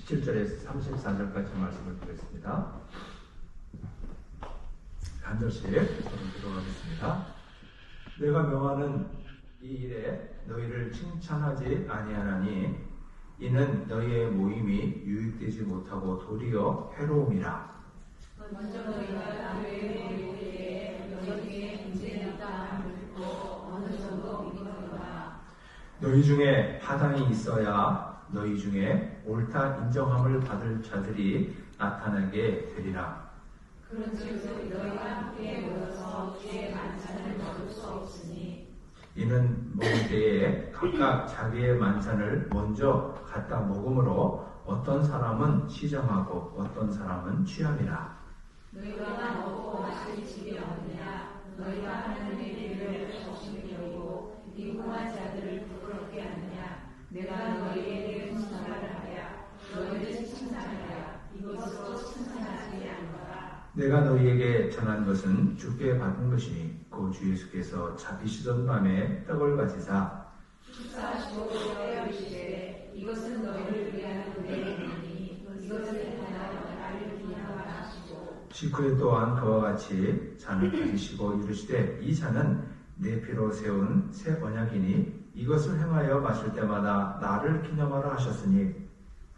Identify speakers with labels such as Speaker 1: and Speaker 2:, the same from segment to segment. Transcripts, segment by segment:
Speaker 1: 27절에서 34절까지 말씀을 드리겠습니다. 한 절씩 기도하겠습니다. 내가 명하는 이 일에 너희를 칭찬하지 아니하나니 이는 너희의 모임이 유익되지 못하고 도리어 해로움이라.
Speaker 2: 먼저 너희가 교회에 모일 때에 너희에게 문제가 있다함을 듣고 어느 정도 믿었노라.
Speaker 1: 너희 중에 파당이 있어야 너희 중에 옳다 인정함을 받을 자들이 나타나게 되리라.
Speaker 2: 그런즉 너희가 함께 모여서 주의 만찬을 먹을 수 없으니
Speaker 1: 이는 먹을 때에 각각 자기의 만찬을 먼저 갖다 먹음으로 어떤 사람은 시정하고 어떤 사람은 취함이라.
Speaker 2: 너희가 먹고 마실 집이 없느냐. 너희가 하나님의 일을 조심히 여기고 미궁한 자들을 부끄럽게 하느냐. 내가 너희에게 무슨 말을 하랴. 너희를 칭찬하랴. 이것으로 칭찬하지 않노라.
Speaker 1: 내가 너희에게 전한 것은 주께 받은 것이니 그 주 예수께서 잡히시던 밤에 떡을 가지사
Speaker 2: 축사하시고 깨우시되 이것은 너희를 위한 내 몸이니 이것을 하나여 나를 비하라 하시고
Speaker 1: 식후에 또한 그와 같이 잔을 가지시고 이르시되 이 잔은 내 피로 세운 새 언약이니 이것을 행하여 마실 때마다 나를 기념하라 하셨으니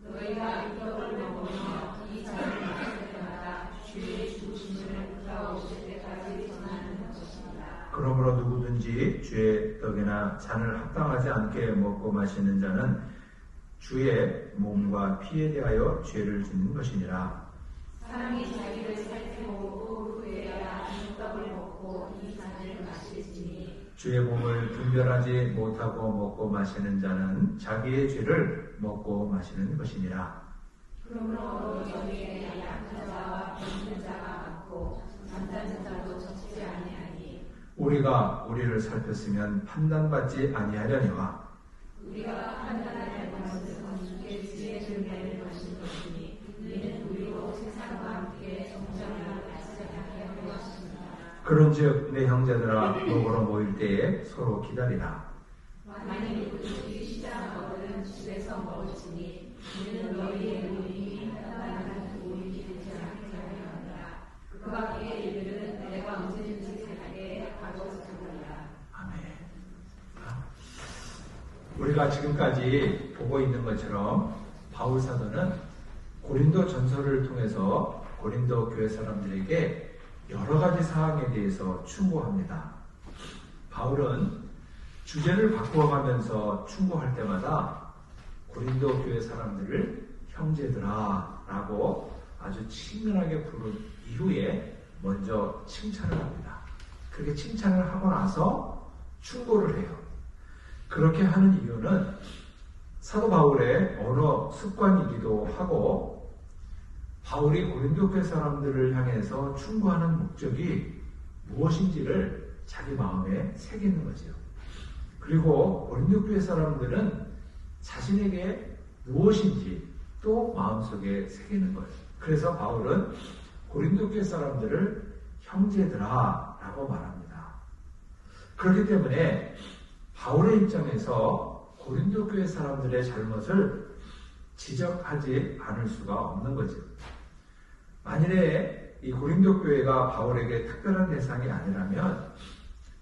Speaker 2: 너희가 이 떡을 먹으며 이 잔을 마실 때마다 주의 죽으심을 돌아오실 때까지 전하는 것입니다.
Speaker 1: 그러므로 누구든지 주의 떡이나 잔을 합당하지 않게 먹고 마시는 자는 주의 몸과 피에 대하여 죄를 짓는 것이니라.
Speaker 2: 사람이 자기를 살펴보고 후에야 이 떡을 먹고 이 잔을 마실지니
Speaker 1: 주의 몸을 분별하지 못하고 먹고 마시는 자는 자기의 죄를 먹고 마시는 것이니라.
Speaker 2: 그러므로 너희에게 약한 자와 병든 자가 많고 잠자는 자도 적지 아니하니
Speaker 1: 우리가 우리를 살폈으면 판단받지 아니하려니와
Speaker 2: 우리가 판단할 것은 주께 지혜 준비를 하신 것이니 이는 우리로 세상과 함께 정정을 발생하게 할 것입니다.
Speaker 1: 그런즉 내 형제들아 먹으러 모일 때에 서로 기다리라.
Speaker 2: 만일 누구든지 시장하거든 집에서 먹을지니 이는 너희의 모임이 판단하는 모임이 되지 않게 하려 합니다. 그 밖의 일들은 내가 언제든지 하게 가져서리라.
Speaker 1: 아멘. 우리가 지금까지 보고 있는 것처럼 바울 사도는 고린도 전서를 통해서 고린도 교회 사람들에게 여러 가지 사항에 대해서 충고합니다. 바울은 주제를 바꾸어가면서 충고할 때마다 고린도 교회 사람들을 형제들아 라고 아주 친근하게 부른 이후에 먼저 칭찬을 합니다. 그렇게 칭찬을 하고 나서 충고를 해요. 그렇게 하는 이유는 사도 바울의 언어 습관이기도 하고 바울이 고린도 교회 사람들을 향해서 충고하는 목적이 무엇인지를 자기 마음에 새기는 거죠. 그리고 고린도 교회 사람들은 자신에게 무엇인지 또 마음속에 새기는 거예요. 그래서 바울은 고린도 교회 사람들을 형제들아 라고 말합니다. 그렇기 때문에 바울의 입장에서 고린도 교회 사람들의 잘못을 지적하지 않을 수가 없는 거죠. 만일에 이 고린도 교회가 바울에게 특별한 대상이 아니라면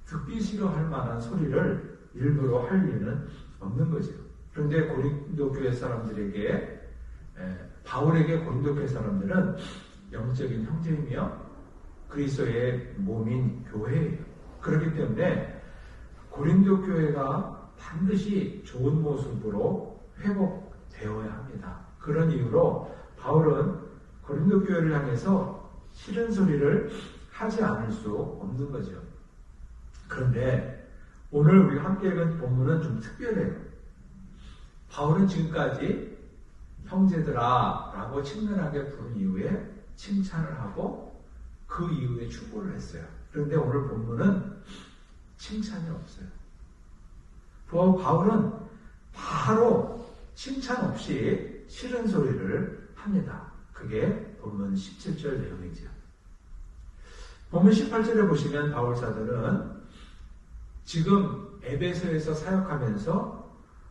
Speaker 1: 듣기 싫어할 만한 소리를 일부러 할 일은 없는 거죠. 그런데 고린도 교회 사람들에게 바울에게 고린도 교회 사람들은 영적인 형제이며 그리스도의 몸인 교회예요. 그렇기 때문에 고린도 교회가 반드시 좋은 모습으로 회복되어야 합니다. 그런 이유로 바울은 고린도 교회를 향해서 싫은 소리를 하지 않을 수 없는 거죠. 그런데 오늘 우리 함께 읽은 본문은 좀 특별해요. 바울은 지금까지 형제들아 라고 친근하게 부른 이후에 칭찬을 하고 그 이후에 충고를 했어요. 그런데 오늘 본문은 칭찬이 없어요. 바울은 바로 칭찬 없이 싫은 소리를 합니다. 그게 본문 17절 내용이죠. 본문 18절에 보시면 바울 사도는 지금 에베소에서 사역하면서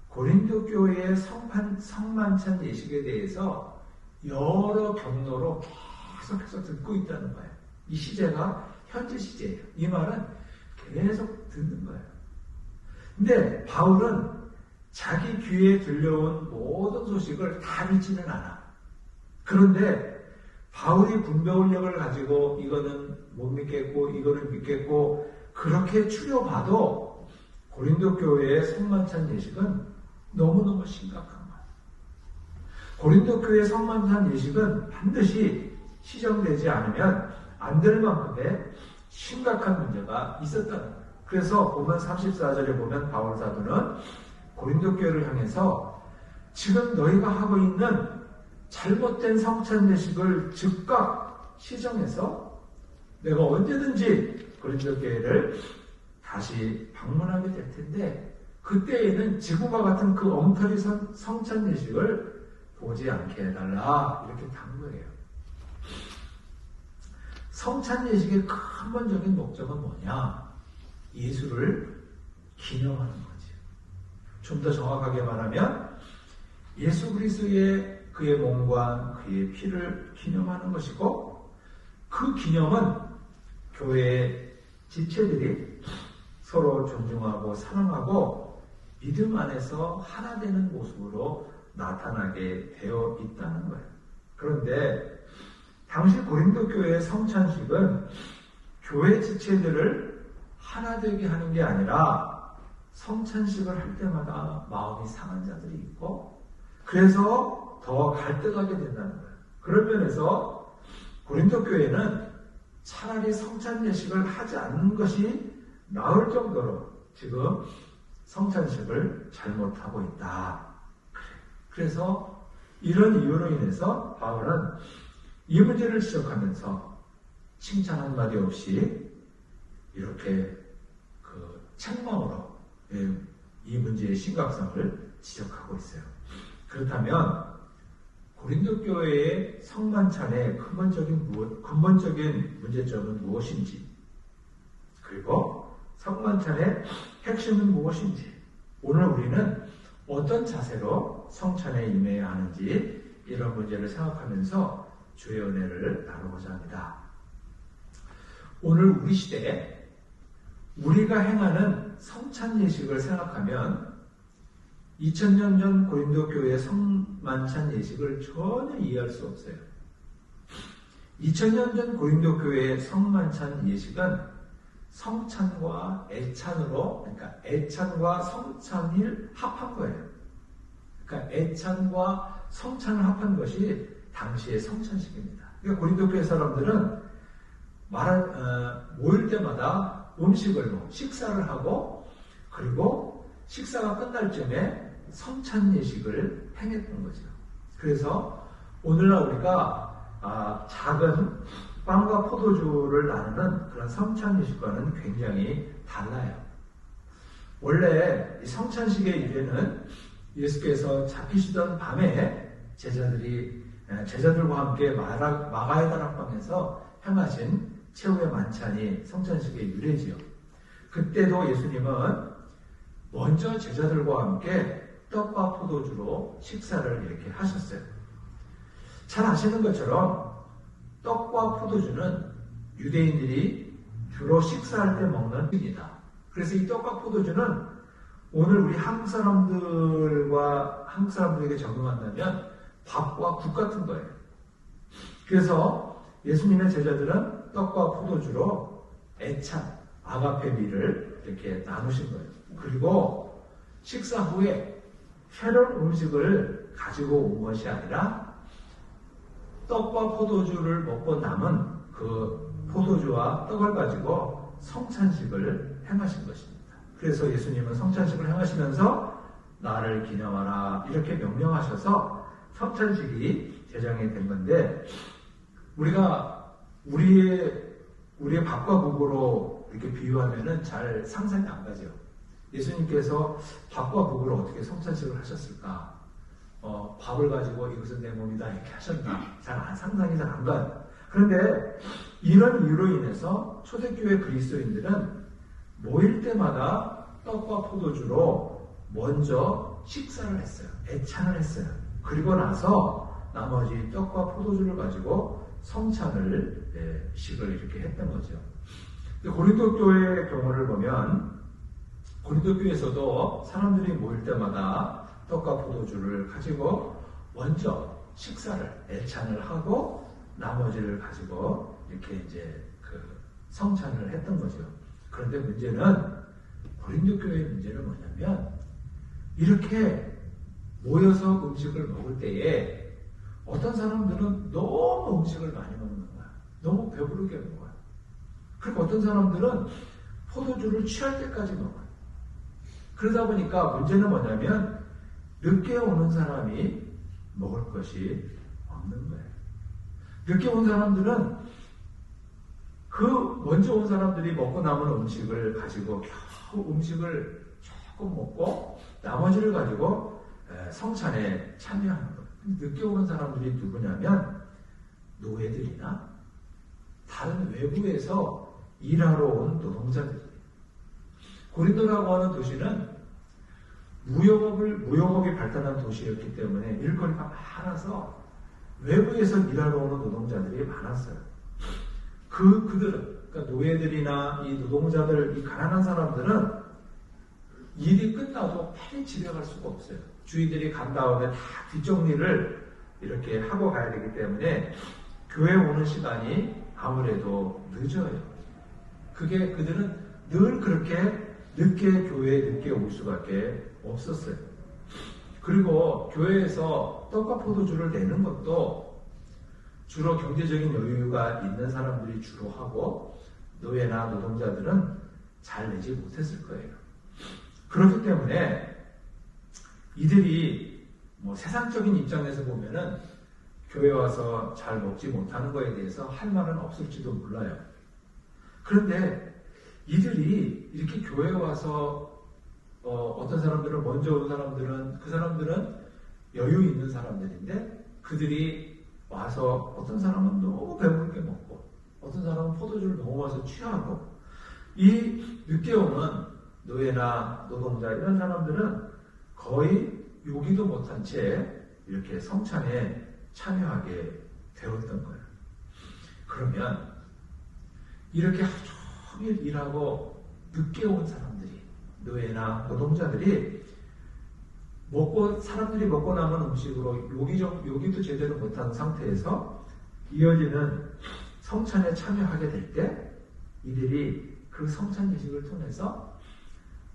Speaker 1: 고린도 교회의 성만찬 예식에 대해서 여러 경로로 계속해서 듣고 있다는 거예요. 이 시제가 현재 시제예요. 이 말은 계속 듣는 거예요. 근데 바울은 자기 귀에 들려온 모든 소식을 다 믿지는 않아. 그런데 바울이 분별력을 가지고 이거는 못 믿겠고 이거는 믿겠고 그렇게 추려봐도 고린도 교회의 성만찬 예식은 너무너무 심각한 거예요. 고린도 교회의 성만찬 예식은 반드시 시정되지 않으면 안 될 만큼의 심각한 문제가 있었다는 거예요. 그래서 보면 34절에 보면 바울 사도는 고린도 교회를 향해서 지금 너희가 하고 있는 잘못된 성찬 예식을 즉각 시정해서 내가 언제든지 고린도 교회를 다시 방문하게 될 텐데 그때에는 지금과 같은 그 엉터리 성찬 예식을 보지 않게 해달라 이렇게 당부해요. 성찬 예식의 근본적인 목적은 뭐냐? 예수를 기념하는 거지. 좀 더 정확하게 말하면 예수 그리스도의 그의 몸과 그의 피를 기념하는 것이고 그 기념은 교회의 지체들이 서로 존중하고 사랑하고 믿음 안에서 하나 되는 모습으로 나타나게 되어 있다는 거예요. 그런데 당시 고린도 교회의 성찬식은 교회 지체들을 하나 되게 하는 게 아니라 성찬식을 할 때마다 마음이 상한 자들이 있고 그래서 더 갈등하게 된다는 거예요. 그런 면에서 고린도 교회는 차라리 성찬 예식을 하지 않는 것이 나을 정도로 지금 성찬식을 잘못하고 있다. 그래서 이런 이유로 인해서 바울은 이 문제를 지적하면서 칭찬 한마디 없이 이렇게 책망으로 이 문제의 심각성을 지적하고 있어요. 그렇다면 고린도 교회의 성만찬의 근본적인 문제점은 무엇인지 그리고 성만찬의 핵심은 무엇인지 오늘 우리는 어떤 자세로 성찬에 임해야 하는지 이런 문제를 생각하면서 주의 은혜를 나누고자 합니다. 오늘 우리 시대에 우리가 행하는 성찬 예식을 생각하면 2000년 전 고린도 교회의 성만찬 예식을 전혀 이해할 수 없어요. 2000년 전 고린도 교회의 성만찬 예식은 성찬과 애찬으로, 그러니까 애찬과 성찬을 합한 거예요. 그러니까 애찬과 성찬을 합한 것이 당시의 성찬식입니다. 그러니까 고린도 교회 사람들은 모일 때마다 음식을 식사를 하고 그리고 식사가 끝날 쯤에 성찬 예식을 행했던 거죠. 그래서 오늘날 우리가 작은 빵과 포도주를 나누는 그런 성찬 예식과는 굉장히 달라요. 원래 이 성찬식의 이래는 예수께서 잡히시던 밤에 제자들과 함께 마가의 다락방에서 행하신 최후의 만찬이 성찬식의 유래지요. 그때도 예수님은 먼저 제자들과 함께 떡과 포도주로 식사를 이렇게 하셨어요. 잘 아시는 것처럼 떡과 포도주는 유대인들이 주로 식사할 때 먹는 음식이다. 그래서 이 떡과 포도주는 오늘 우리 한국 사람들에게 적용한다면 밥과 국 같은 거예요. 그래서 예수님의 제자들은 떡과 포도주로 애찬, 아가페비를 이렇게 나누신 거예요. 그리고 식사 후에 새로운 음식을 가지고 온 것이 아니라 떡과 포도주를 먹고 남은 그 포도주와 떡을 가지고 성찬식을 행하신 것입니다. 그래서 예수님은 성찬식을 행하시면서 나를 기념하라 이렇게 명령하셔서 성찬식이 제정이 된 건데 우리가 우리의 밥과 국으로 이렇게 비유하면은 잘 상상이 안 가죠. 예수님께서 밥과 국으로 어떻게 성찬식을 하셨을까? 밥을 가지고 이것은 내 몸이다 이렇게 하셨나? 상상이 잘 안 가요. 그런데 이런 이유로 인해서 초대교회 그리스도인들은 모일 때마다 떡과 포도주로 먼저 식사를 했어요. 애찬을 했어요. 그리고 나서 나머지 떡과 포도주를 가지고 성찬을 식을 이렇게 했던 거죠. 고린도 교회의 경우를 보면 고린도 교회에서도 사람들이 모일 때마다 떡과 포도주를 가지고 먼저 식사를 애찬을 하고 나머지를 가지고 이렇게 이제 그 성찬을 했던 거죠. 그런데 문제는 고린도 교회의 문제는 뭐냐면 이렇게 모여서 음식을 먹을 때에 어떤 사람들은 너무 음식을 많이 먹는 거야. 너무 배부르게 먹어요. 그리고 어떤 사람들은 포도주를 취할 때까지 먹어요. 그러다 보니까 문제는 뭐냐면 늦게 오는 사람이 먹을 것이 없는 거예요. 늦게 온 사람들은 그 먼저 온 사람들이 먹고 남은 음식을 가지고 겨우 음식을 조금 먹고 나머지를 가지고 성찬에 참여하는 거예요. 늦게 오는 사람들이 누구냐면 노예들이나 다른 외부에서 일하러 온 노동자들이에요. 고린도라고 하는 도시는 무역업이 발달한 도시였기 때문에 일거리가 많아서 외부에서 일하러 오는 노동자들이 많았어요. 그들은, 그러니까 노예들이나 이 노동자들, 이 가난한 사람들은 일이 끝나도 빨리 집에 갈 수가 없어요. 주인들이 간 다음에 다 뒷정리를 이렇게 하고 가야 되기 때문에 교회 오는 시간이 아무래도 늦어요. 그들은 늘 그렇게 늦게 교회에 늦게 올 수밖에 없었어요. 그리고 교회에서 떡과 포도주를 내는 것도 주로 경제적인 여유가 있는 사람들이 주로 하고 노예나 노동자들은 잘 내지 못했을 거예요. 그렇기 때문에 이들이 세상적인 입장에서 보면은 교회 와서 잘 먹지 못하는 거에 대해서 할 말은 없을지도 몰라요. 그런데 이들이 이렇게 교회에 와서 어떤 사람들은 먼저 온 사람들은 그 사람들은 여유 있는 사람들인데 그들이 와서 어떤 사람은 너무 배부르게 먹고 어떤 사람은 포도주를 너무 와서 취하고 이 늦게 오는 노예나 노동자 이런 사람들은 거의 요기도 못한 채 이렇게 성찬에 참여하게 되었던 거예요. 그러면 이렇게 하루 종일 일하고 늦게 온 사람들이 노예나 노동자들이 사람들이 먹고 남은 음식으로 요기도 제대로 못한 상태에서 이어지는 성찬에 참여하게 될 때 이들이 그 성찬 예식을 통해서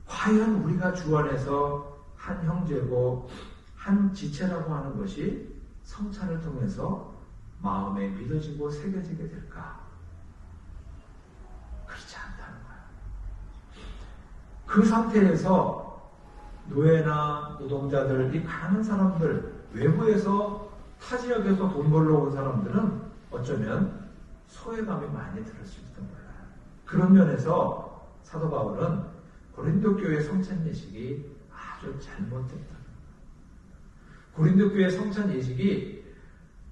Speaker 1: 과연 우리가 주 안에서 한 형제고 한 지체라고 하는 것이 성찬을 통해서 마음에 믿어지고 새겨지게 될까? 그렇지 않다는 거야. 그 상태에서 노예나 노동자들, 이 가난한 사람들, 외부에서 타 지역에서 돈 벌러 온 사람들은 어쩌면 소외감이 많이 들었을지도 몰라요. 그런 면에서 사도 바울은 고린도 교회 성찬 예식이 아주 잘못됐다. 고린도 교회 성찬 예식이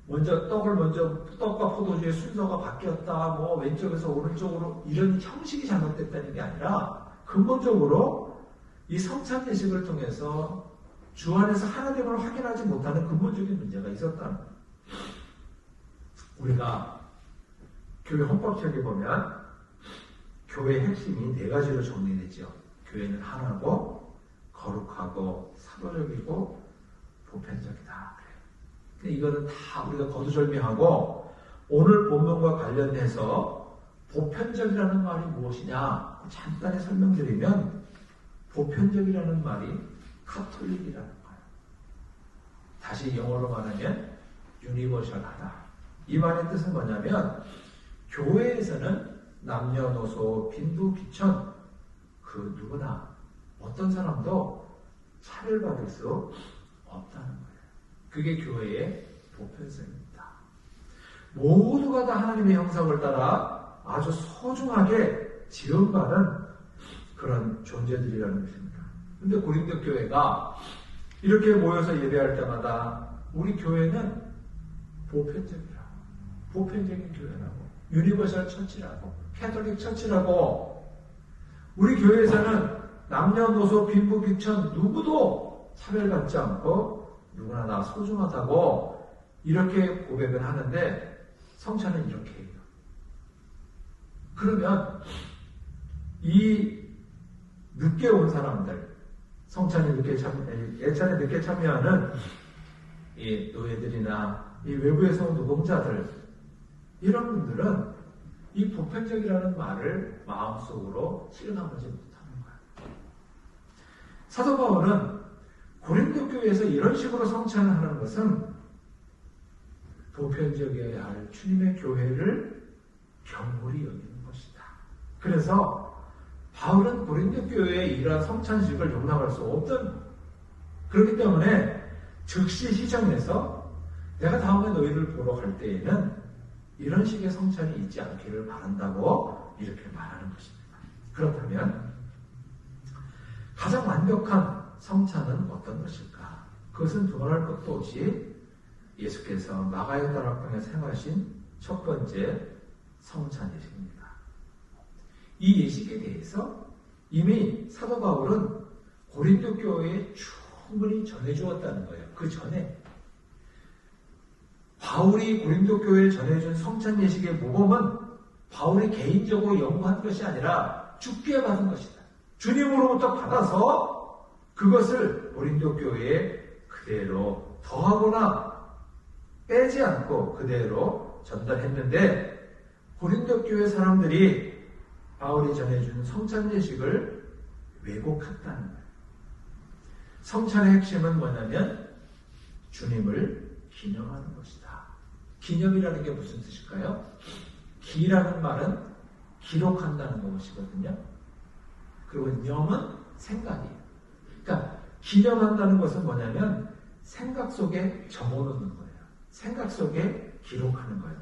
Speaker 1: 떡과 포도주의 순서가 바뀌었다, 왼쪽에서 오른쪽으로 이런 형식이 잘못됐다는 게 아니라 근본적으로 이 성찬 예식을 통해서 주 안에서 하나님을 확인하지 못하는 근본적인 문제가 있었다는 거예요. 우리가 교회 헌법책에 보면 교회의 핵심이 4가지로 정리되죠. 교회는 하나고 거룩하고 사도적이고 보편적이다. 근데 이거는 다 우리가 거두절미하고 오늘 본문과 관련해서 보편적이라는 말이 무엇이냐 잠깐에 설명드리면 보편적이라는 말이 카톨릭이라는 거예요. 다시 영어로 말하면 유니버셜하다. 이 말의 뜻은 뭐냐면 교회에서는 남녀노소 빈부귀천 그 누구나 어떤 사람도 차별받을 수 없다는 거예요. 그게 교회의 보편성입니다. 모두가 다 하나님의 형상을 따라 아주 소중하게 지음받은 그런 존재들이라는 것입니다. 그런데 고린도 교회가 이렇게 모여서 예배할 때마다 우리 교회는 보편적인 교회라고, 유니버설 처치라고, 캐톨릭 처치라고, 우리 교회에서는 남녀노소 빈부귀천 누구도 차별받지 않고 누구나 나 소중하다고 이렇게 고백을 하는데 성찬은 이렇게 해요. 그러면 이 늦게 온 사람들, 예찬에 늦게 참여하는 이 노예들이나 이 외부에서 온 노동자들, 이런 분들은 이 보편적이라는 말을 마음속으로 실감하지 못하는 거예요. 사도 바울은 고린도 교회에서 이런 식으로 성찬을 하는 것은 보편적이어야 할 주님의 교회를 경홀히 여기는 것이다. 그래서 바울은 고린도 교회의 이러한 성찬식을 용납할 수 없던, 그렇기 때문에 즉시 시정해서 내가 다음에 너희를 보러 갈 때에는 이런 식의 성찬이 있지 않기를 바란다고 이렇게 말하는 것입니다. 그렇다면 가장 완벽한 성찬은 어떤 것일까? 그것은 두말할 것도 없이 예수께서 마가의 다락방에서 행하신 첫 번째 성찬 예식입니다. 이 예식에 대해서 이미 사도 바울은 고린도 교회에 충분히 전해주었다는 거예요. 그 전에 바울이 고린도 교회에 전해준 성찬 예식의 모범은 바울이 개인적으로 연구한 것이 아니라 주께 받은 것이다. 주님으로부터 받아서 그것을 고린도 교회에 그대로 더하거나 빼지 않고 그대로 전달했는데, 고린도 교회 사람들이 바울이 전해준 성찬 예식을 왜곡했다는 거예요. 성찬의 핵심은 뭐냐면 주님을 기념하는 것이다. 기념이라는 게 무슨 뜻일까요? 기라는 말은 기록한다는 것이거든요. 그리고 념은 생각이에요. 그러니까 기념한다는 것은 뭐냐면 생각 속에 적어놓는 거예요. 생각 속에 기록하는 거예요.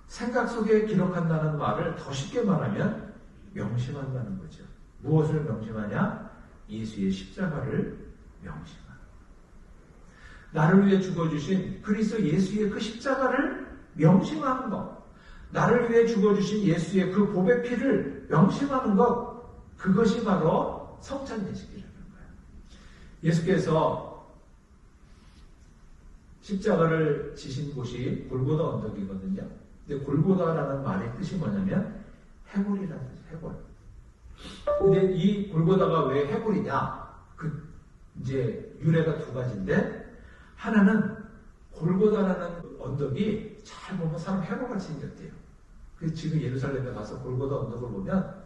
Speaker 1: 생각 속에 기록한다는 말을 더 쉽게 말하면 명심한다는 거죠. 무엇을 명심하냐? 예수의 십자가를 명심하는. 나를 위해 죽어주신 그리스도 예수의 그 십자가를 명심하는 것, 나를 위해 죽어주신 예수의 그 보배 피를 명심하는 것, 그것이 바로 성찬 예식이라는 거예요. 예수께서 십자가를 지신 곳이 골고다 언덕이거든요. 근데 골고다라는 말의 뜻이 뭐냐면 해골이라는 뜻이에요. 해골. 근데 이 골고다가 왜 해골이냐? 이제 유래가 두 가지인데, 하나는 골고다라는 언덕이 잘 보면 사람 해골같이 생겼대요. 그래서 지금 예루살렘에 가서 골고다 언덕을 보면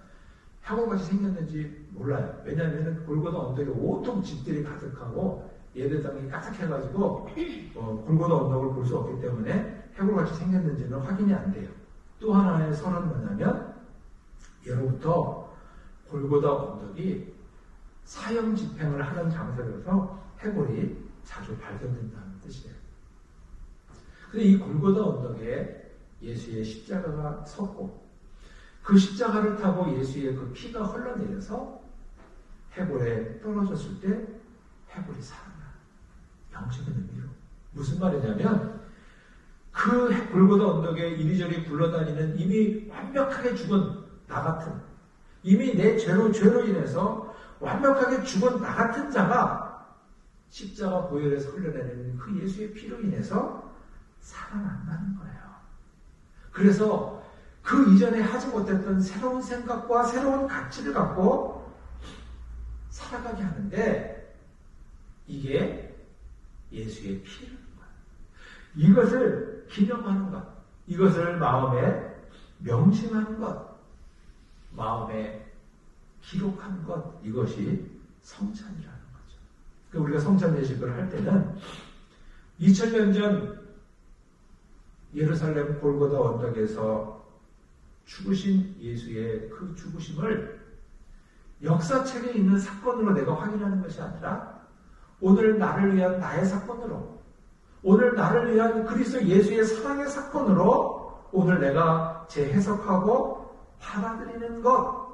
Speaker 1: 해골같이 생겼는지 몰라요. 왜냐하면 골고다 언덕에 온통 집들이 가득하고 예배당이 까딱해가지고 골고다 언덕을 볼 수 없기 때문에 해골같이 생겼는지는 확인이 안 돼요. 또 하나의 설은 뭐냐면 예로부터 골고다 언덕이 사형 집행을 하는 장소여서 해골이 자주 발견된다는 뜻이에요. 근데 이 골고다 언덕에 예수의 십자가가 섰고 그 십자가를 타고 예수의 그 피가 흘러내려서 해골에 떨어졌을 때 해골이 살아나. 영적인 의미로. 무슨 말이냐면 그 골고다 언덕에 이리저리 굴러다니는 이미 완벽하게 죽은 나 같은, 이미 내 죄로 인해서 완벽하게 죽은 나 같은 자가 십자가 보혈에서 흘러내리는 그 예수의 피로 인해서 살아난다는 거예요. 그래서 그 이전에 하지 못했던 새로운 생각과 새로운 가치를 갖고 살아가게 하는데, 이게 예수의 피라는 거예요. 이것을 기념하는 것, 이것을 마음에 명심하는 것, 마음에 기록한 것, 이것이 성찬이라는 거죠. 그러니까 우리가 성찬 예식을 할 때는 2000년 전 예루살렘 골고다 언덕에서 죽으신 예수의 그 죽으심을 역사책에 있는 사건으로 내가 확인하는 것이 아니라 오늘 나를 위한 나의 사건으로, 오늘 나를 위한 그리스도 예수의 사랑의 사건으로 오늘 내가 재해석하고 받아들이는 것,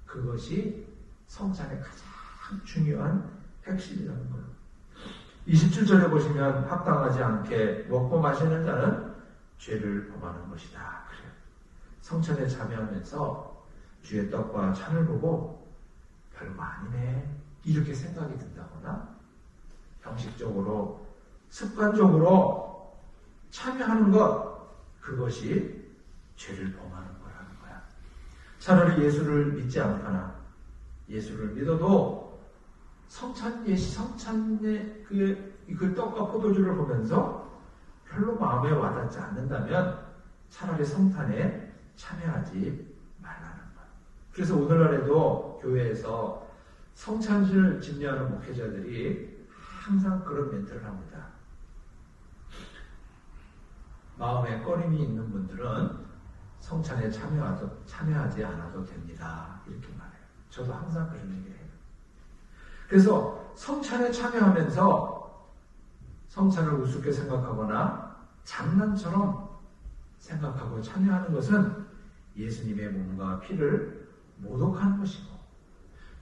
Speaker 1: 그것이 성찬의 가장 중요한 핵심이라는 거예요. 27절에 보시면 합당하지 않게 먹고 마시는 자는 죄를 범하는 것이다. 그래요. 성찬에 참여하면서 주의 떡과 잔을 보고 별거 아니네 이렇게 생각이 든다거나, 형식적으로, 습관적으로 참여하는 것, 그것이 죄를 범하는 거라는 거야. 차라리 예수를 믿지 않거나 예수를 믿어도 성찬의 그 떡과 포도주를 보면서 별로 마음에 와닿지 않는다면 차라리 성탄에 참여하지 말라는 거야. 그래서 오늘날에도 교회에서 성찬을 집례하는 목회자들이 항상 그런 멘트를 합니다. 마음에 꺼림이 있는 분들은 성찬에 참여하지 않아도 됩니다. 이렇게 말해요. 저도 항상 그런 얘기를 해요. 그래서 성찬에 참여하면서 성찬을 우습게 생각하거나 장난처럼 생각하고 참여하는 것은 예수님의 몸과 피를 모독하는 것이고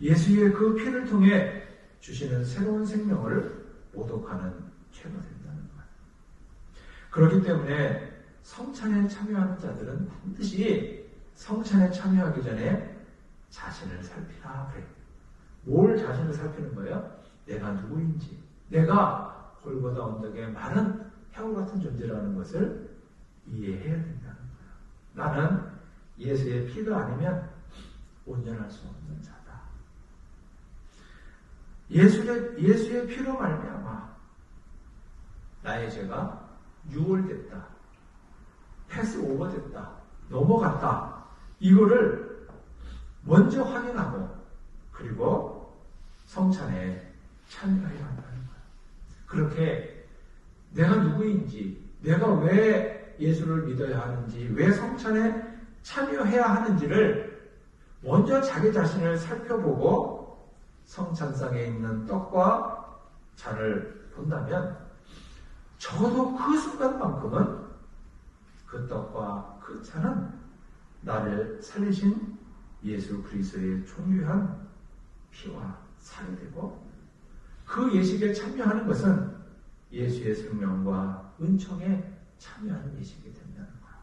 Speaker 1: 예수의 그 피를 통해 주시는 새로운 생명을 모독하는 죄가 된다는 거예요. 그렇기 때문에 성찬에 참여하는 자들은 반드시 성찬에 참여하기 전에 자신을 살피라 그래요. 뭘 자신을 살피는 거예요? 내가 누구인지, 내가 골고다 언덕의 마른 해우 같은 존재라는 것을 이해해야 된다는 거예요. 나는 예수의 피가 아니면 온전할 수 없는 자다. 예수의 피로 말미암아 나의 죄가 유월됐다, 패스오버됐다, 넘어갔다. 이거를 먼저 확인하고 그리고 성찬에 참여해야 한다는 거예요. 그렇게 내가 누구인지, 내가 왜 예수를 믿어야 하는지, 왜 성찬에 참여해야 하는지를 먼저 자기 자신을 살펴보고 성찬상에 있는 떡과 잔을 본다면 적어도 그 순간만큼은 그 떡과 그 잔은 나를 살리신 예수 그리스도의 존귀한 피와 살이 되고 그 예식에 참여하는 것은 예수의 생명과 은총에 참여하는 예식이 된다는 거예요.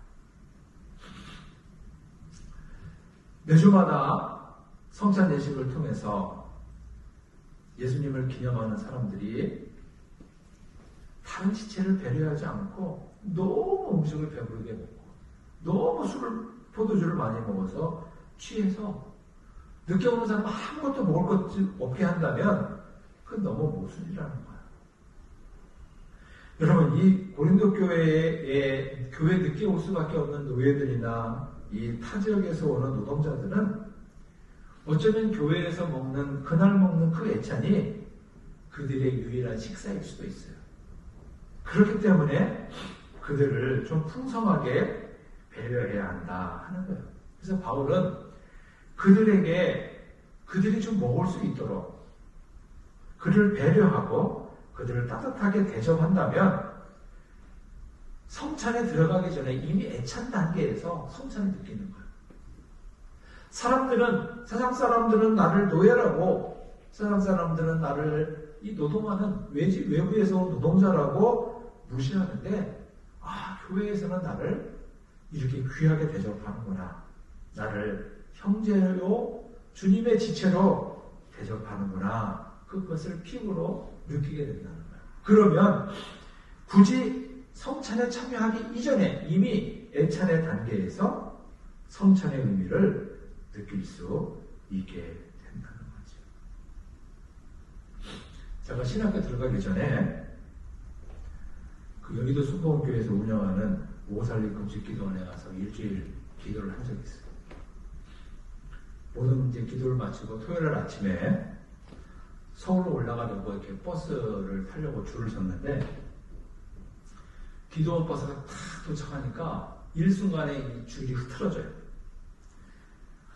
Speaker 1: 매주마다 성찬 예식을 통해서 예수님을 기념하는 사람들이 다른 지체를 배려하지 않고 너무 음식을 배부르게 먹고 너무 포도주를 많이 먹어서 취해서 늦게 오는 사람 아무것도 먹을 것 없게 한다면 그건 너무 모순이라는 거야. 여러분, 이 고린도 교회에 교회 늦게 올 수밖에 없는 노예들이나 이 타 지역에서 오는 노동자들은 어쩌면 교회에서 그날 먹는 그 애찬이 그들의 유일한 식사일 수도 있어요. 그렇기 때문에 그들을 좀 풍성하게 배려해야 한다 하는 거예요. 그래서 바울은 그들이 좀 먹을 수 있도록 그들을 배려하고 그들을 따뜻하게 대접한다면 성찬에 들어가기 전에 이미 애찬 단계에서 성찬을 느끼는 거예요. 세상 사람들은 나를 노예라고, 세상 사람들은 나를 이 노동하는 외부에서 온 노동자라고 무시하는데, 교회에서는 나를 이렇게 귀하게 대접하는구나. 나를 형제로, 주님의 지체로 대접하는구나. 그것을 피부로 느끼게 된다는 거예요. 그러면 굳이 성찬에 참여하기 이전에 이미 애찬의 단계에서 성찬의 의미를 느낄 수 있게 된다는 거죠. 제가 신학교 들어가기 전에 그 여의도 순복음교회에서 운영하는 오살리 금식기도원에 가서 일주일 기도를 한 적이 있어요. 모든 이제 기도를 마치고 토요일 아침에 서울로 올라가려고 이렇게 버스를 타려고 줄을 섰는데 기도원 버스가 탁 도착하니까 일순간에 이 줄이 흐트러져요.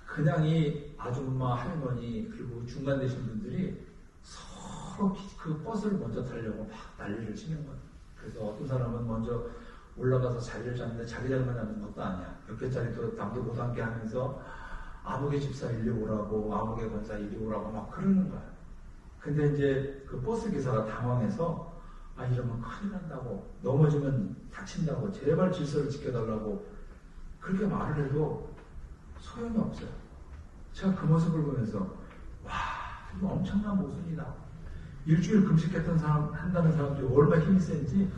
Speaker 1: 그냥 이 아줌마, 할머니 그리고 중간 되신 분들이 서로 그 버스를 먼저 타려고 막 난리를 치는 거예요. 그래서 어떤 사람은 먼저 올라가서 자리를 잡는데 자기 자리만 잡는 것도 아니야. 몇 개짜리도 남도 못 앉게 하면서 아무개 집사 이리 오라고, 아무개 권사 이리 오라고 막 그러는 거야. 근데 이제 그 버스 기사가 당황해서 이러면 큰일 난다고, 넘어지면 다친다고, 제발 질서를 지켜달라고 그렇게 말을 해도 소용이 없어요. 제가 그 모습을 보면서 이거 엄청난 모순이다. 일주일 금식했던 사람, 한다는 사람들이 얼마나 힘이 센지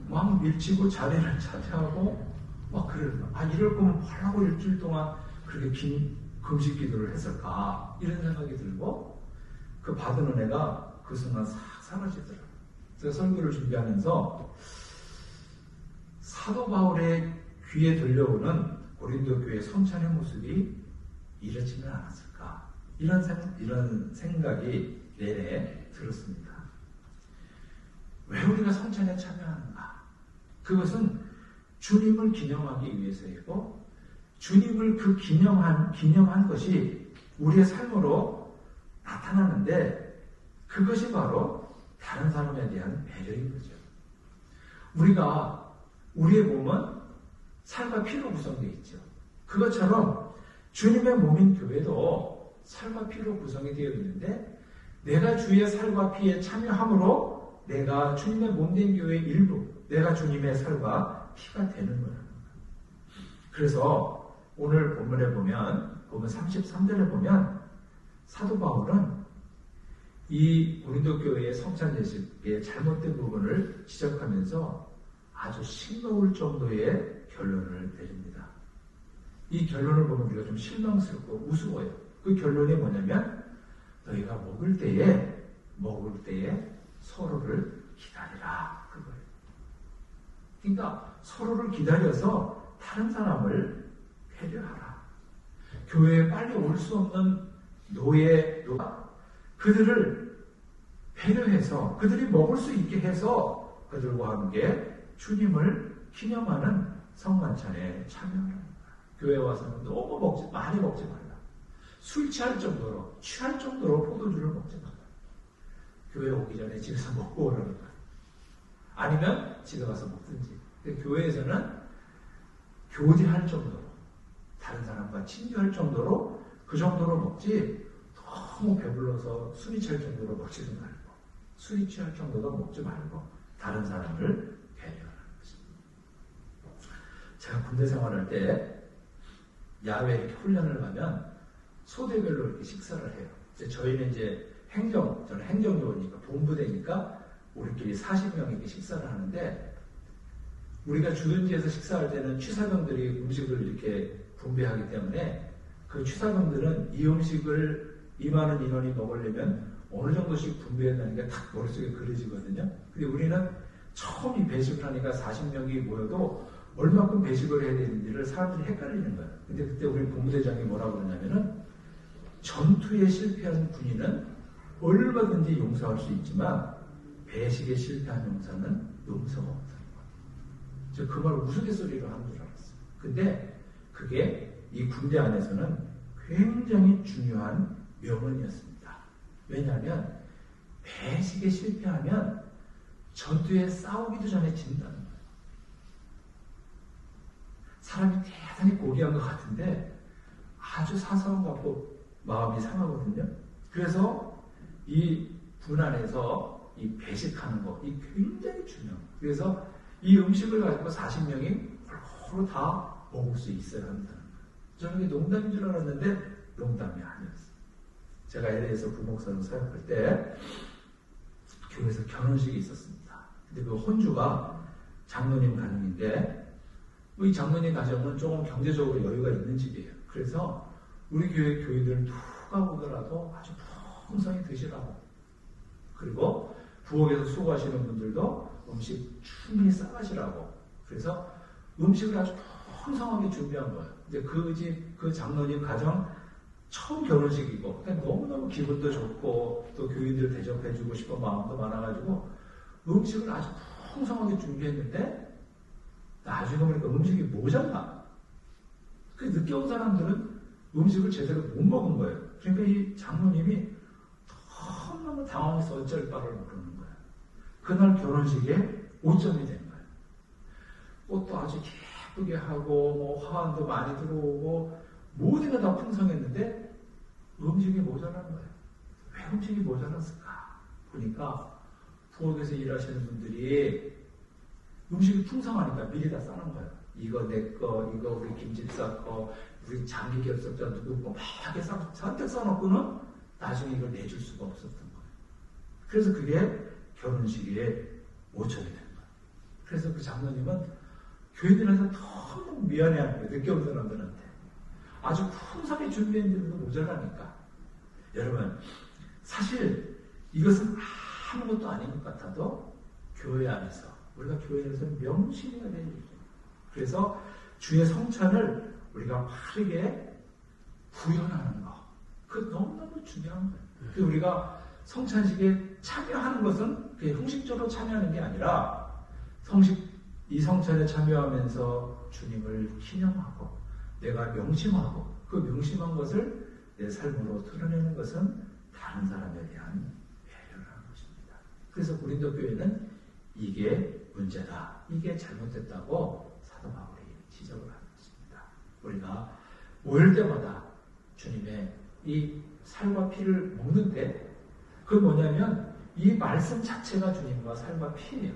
Speaker 1: 막 밀치고 자리를 차지하고 막 그래요. 이럴 거면 뭐라고 일주일 동안 그렇게 긴 금식 기도를 했을까? 이런 생각이 들고 그 받은 은혜가 그 순간 싹 사라지더라고요. 제가 설교를 준비하면서 사도 바울의 귀에 들려오는 고린도 교회 성찬의 모습이 이렇지는 않았을까? 이런 생각이 내내 들었습니다. 왜 우리가 성찬에 참여하는가? 그것은 주님을 기념하기 위해서이고 주님을 그 기념한 것이 우리의 삶으로 나타나는데 그것이 바로 다른 사람에 대한 배려인 거죠. 우리의 몸은 살과 피로 구성되어 있죠. 그것처럼 주님의 몸인 교회도 살과 피로 구성이 되어 있는데 내가 주의 살과 피에 참여함으로 내가 주님의 몸된 교회의 일부, 내가 주님의 살과 피가 되는 거예요. 그래서 오늘 본문에 보면 33절에 보면 사도 바울은 이 고린도 교회의 성찬 예식의 잘못된 부분을 지적하면서 아주 싱거울 정도의 결론을 내립니다. 이 결론을 보면 우리가 좀 실망스럽고 우스워요. 그 결론이 뭐냐면 너희가 먹을 때에 서로를 기다리라. 그거예요. 그러니까 서로를 기다려서 다른 사람을 배려하라. 교회에 빨리 올 수 없는 노예가 그들을 배려해서 그들이 먹을 수 있게 해서 그들과 함께 주님을 기념하는 성만찬에 참여하는 거야. 교회에 와서는 너무 많이 먹지 말라. 술 취할 정도로 포도주를 먹지 말라. 교회 오기 전에 집에서 먹고 오라는 거야. 아니면 집에 가서 먹든지. 근데 교회에서는 교제할 정도로 다른 사람과 친교할 정도로 그 정도로 먹지 너무 배불러서 술이 찰 정도로 먹지도 말고 술이 취할 정도로 먹지 말고 다른 사람을 배려하는 것입니다. 제가 군대 생활할 때 야외에 이렇게 훈련을 가면 소대별로 이렇게 식사를 해요. 저희는 저는 행정요원이니까 본부대니까 우리끼리 40명이 이렇게 식사를 하는데 우리가 주둔지에서 식사할 때는 취사병들이 음식을 이렇게 분배하기 때문에 그 취사병들은 이 음식을 이 많은 인원이 먹으려면 어느 정도씩 분배한다는 게 딱 머릿속에 그려지거든요. 근데 우리는 처음 이 배식을 하니까 40명이 모여도 얼마큼 배식을 해야 되는지를 사람들이 헷갈리는 거예요. 근데 그때 우리 본부대장이 뭐라고 그러냐면은 전투에 실패한 군인은 얼마든지 용서할 수 있지만 배식에 실패한 용사는 용서가 없다는 거예요. 저 그 말 우스갯소리로 하는 줄 알았어요. 근데 그게 이 군대 안에서는 굉장히 중요한 명언이었습니다. 왜냐하면 배식에 실패하면 전투에 싸우기도 전에 진다는 거예요. 사람이 대단히 고귀한 것 같은데 아주 사소한 것 같고 마음이 상하거든요. 그래서 이 군 안에서 이 배식하는 거, 이 굉장히 중요해요. 그래서 이 음식을 가지고 40명이 서로 다 먹을 수 있어야 한다는 거예요. 저는 이게 농담인 줄 알았는데 농담이 아니었어요. 제가 LA에서 부목사로 사역할 때 교회에서 결혼식이 있었습니다. 근데 그 혼주가 장로님 가정인데 이 장로님 가정은 조금 경제적으로 여유가 있는 집이에요. 그래서 우리 교회 교인들은 누가 오더라도 아주 풍성히 드시라고. 그리고 부엌에서 수고하시는 분들도 음식 충분히 싸가시라고. 그래서 음식을 아주 풍성하게 준비한 거예요. 근데 그 장로님 가정 처음 결혼식이고 너무너무 기분도 좋고 또 교인들 대접해주고 싶은 마음도 많아가지고 음식을 아주 풍성하게 준비했는데 나중에 보니까 음식이 모자라. 그 늦게 온 사람들은 음식을 제대로 못 먹은 거예요. 그러니까 이 장로님이 너무너무 당황해서 어쩔 바를 모르는 거예요. 그날 결혼식에 5점이 된 거예요. 꽃도 아주 예쁘게 하고 뭐 화환도 많이 들어오고 모든 게 다 풍성했는데 음식이 모자란 거예요. 왜 음식이 모자랐을까? 보니까 부엌에서 일하시는 분들이 음식이 풍성하니까 미리 다 싸는 거예요. 이거 내 거, 이거 우리 김집사 거, 우리 장기 결석자 누구 거 막 이렇게 잔뜩 싸놓고는 나중에 이걸 내줄 수가 없었던 거예요. 그래서 그게 결혼식에 5천이 된 거예요. 그래서 그 장로님은 교인들한테 너무 미안해하는 거예요. 늦게 온 사람들한테. 아주 풍성히 준비했는데도 모자라니까. 여러분, 사실 이것은 아무것도 아닌 것 같아도 교회 안에서, 우리가 교회 안에서 명심해야 될 일이에요. 그래서 주의 성찬을 우리가 바르게 구현하는 거. 그거 너무너무 중요한 거예요. 그래서 우리가 성찬식에 참여하는 것은 그게 형식적으로 참여하는 게 아니라 이 성찬에 참여하면서 주님을 기념하고 내가 명심하고 그 명심한 것을 내 삶으로 드러내는 것은 다른 사람에 대한 배려라는 것입니다. 그래서 고린도 교회는 이게 문제다. 이게 잘못됐다고 사도 바울이 지적을 하는 것입니다. 우리가 모일 때마다 주님의 이 살과 피를 먹는데 그 뭐냐면 이 말씀 자체가 주님과 살과 피예요.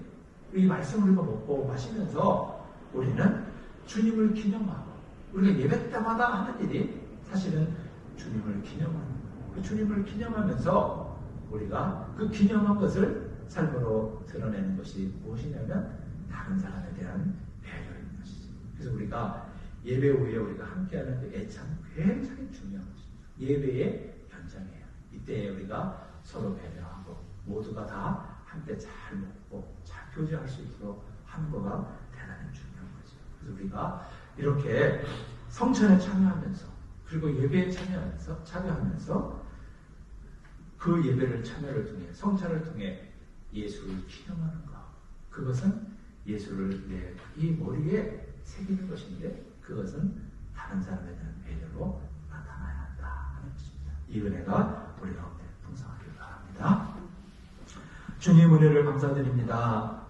Speaker 1: 이 말씀을 우리가 먹고 마시면서 우리는 주님을 기념하고 우리가 예배 때마다 하는 일이 사실은 주님을 기념하는 거예요. 그 주님을 기념하면서 우리가 그 기념한 것을 삶으로 드러내는 것이 무엇이냐면 다른 사람에 대한 배려인 것이죠. 그래서 우리가 예배 후에 우리가 함께하는 그 애참 굉장히 중요한 것입니다. 예배의 현장이에요. 이때 우리가 서로 배려하고 모두가 다 함께 잘 먹고 잘 교제할 수 있도록 하는 거가 대단히 중요한 거죠. 그래서 우리가 이렇게 성찬에 참여하면서 그리고 예배에 참여하면서 그 예배를 참여를 통해 성찬을 통해 예수를 기념하는 것. 그것은 예수를 내 이 머리에 새기는 것인데 그것은 다른 사람에 대한 배려로 나타나야 한다 하는 것입니다. 이 은혜가 우리 가운데 풍성하길 바랍니다. 주님 은혜를 감사드립니다.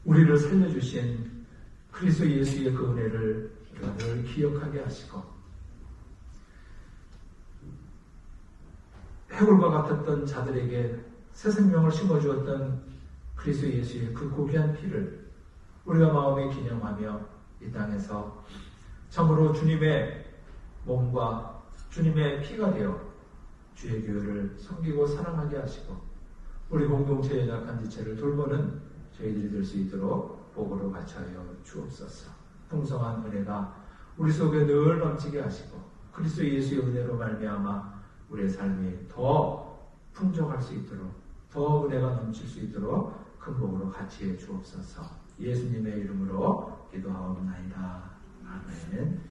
Speaker 1: 우리를 살려주신 그리스도 예수의 그 은혜를 우리가 늘 기억하게 하시고 해골과 같았던 자들에게 새 생명을 심어주었던 그리스도 예수의 그 고귀한 피를 우리가 마음에 기념하며 이 땅에서 참으로 주님의 몸과 주님의 피가 되어 주의 교회를 섬기고 사랑하게 하시고 우리 공동체 연약한 지체를 돌보는 저희들이 될 수 있도록 복으로 같이하여 주옵소서. 풍성한 은혜가 우리 속에 늘 넘치게 하시고 그리스도 예수의 은혜로 말미암아 우리의 삶이 더 풍족할 수 있도록 더 은혜가 넘칠 수 있도록 큰 복으로 같이 해 주옵소서. 예수님의 이름으로 기도하옵나이다. 아멘.